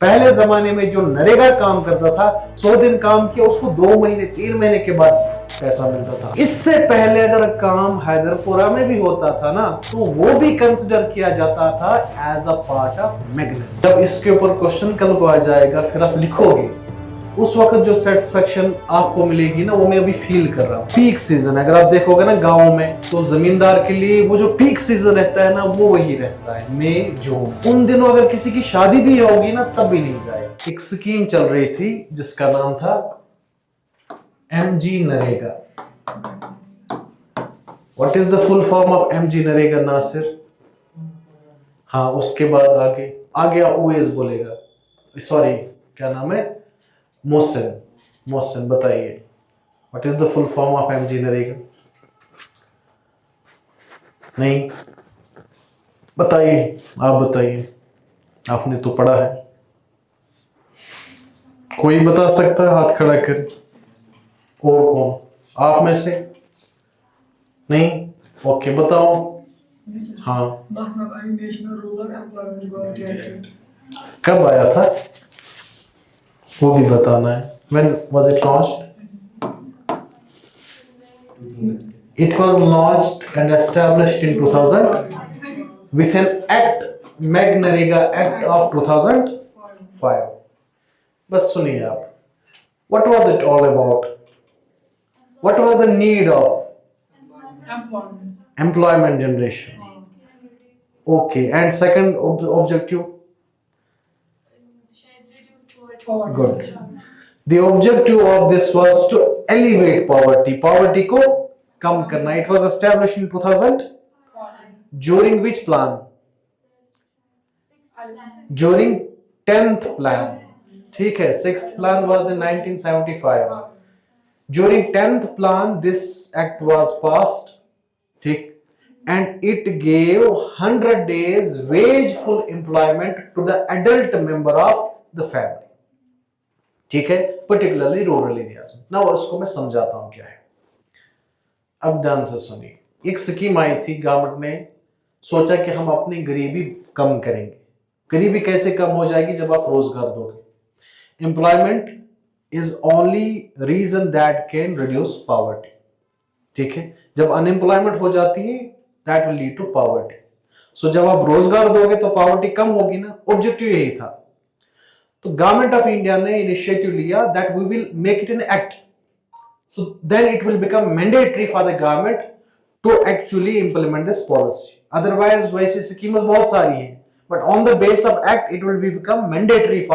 पहले जमाने में जो नरेगा काम करता था 100 दिन काम किया उसको 2 महीने 3 महीने के बाद पैसा मिलता था। इससे पहले अगर काम हैदरपुरा में भी होता था ना तो वो भी कंसिडर किया जाता था as a part of magnet. जब इसके ऊपर क्वेश्चन कल को आ जाएगा फिर आप लिखोगे उस वक्त जो सेटिस्फेक्शन आपको मिलेगी ना वो मैं अभी फील कर रहा हूँ। पीक सीजन अगर आप देखोगे ना गांव में तो जमींदार के लिए वो जो पीक सीजन रहता है ना वो वही रहता है मई जून। उन दिनों अगर किसी की शादी भी होगी ना तब भी नहीं जाए। एक स्कीम चल रही थी जिसका नाम था MG NREGA. What is the full form of MG NREGA Nasir? हाँ उसके बाद आगे ओएस बोलेगा, सॉरी क्या नाम है, मोहसिन बताइए what is the full form of MG NREGA? नहीं बताइए, आप बताइए, आपने तो पढ़ा है। कोई बता सकता है हाथ खड़ा कर? और कौन आप में से? नहीं, ओके बताओ। हाँ national rural employment equality act कब आया था वो भी बताना है। When was it launched? It was launched and established in 2000 with an act, McNarega Act of 2005. बस सुनिए आप, what was it all about? What was the need of employment generation? Okay, and second objective? Good. The objective of this was to elevate poverty. Poverty को कम करना. It was established in 2000. During which plan? During 10th plan. ठीक है. 6th plan was in 1975. During 10th plan, this act was passed. ठीक. And it gave 100 days wageful employment to the adult member of the family. ठीक है, particularly rural areas में ना। उसको मैं समझाता हूं क्या है। अब ध्यान से सुनिए, एक स्कीम आई थी, गवर्नमेंट ने सोचा कि हम अपनी गरीबी कम करेंगे। गरीबी कैसे कम हो जाएगी? जब आप रोजगार दोगे। Employment is only reason that can reduce poverty. ठीक है, जब अनएम्प्लॉयमेंट हो जाती है that will lead to poverty. So जब आप रोजगार दोगे तो पॉवर्टी कम होगी ना। ऑब्जेक्टिव यही था। तो गवर्नमेंट ऑफ इंडिया ने इनिशिएटिव लिया that we will make it an act, so then it will become mandatory for the government to actually implement this policy. Otherwise वैसी स्कीम्स बहुत सारी हैं, but on the base of act it will become mandatory for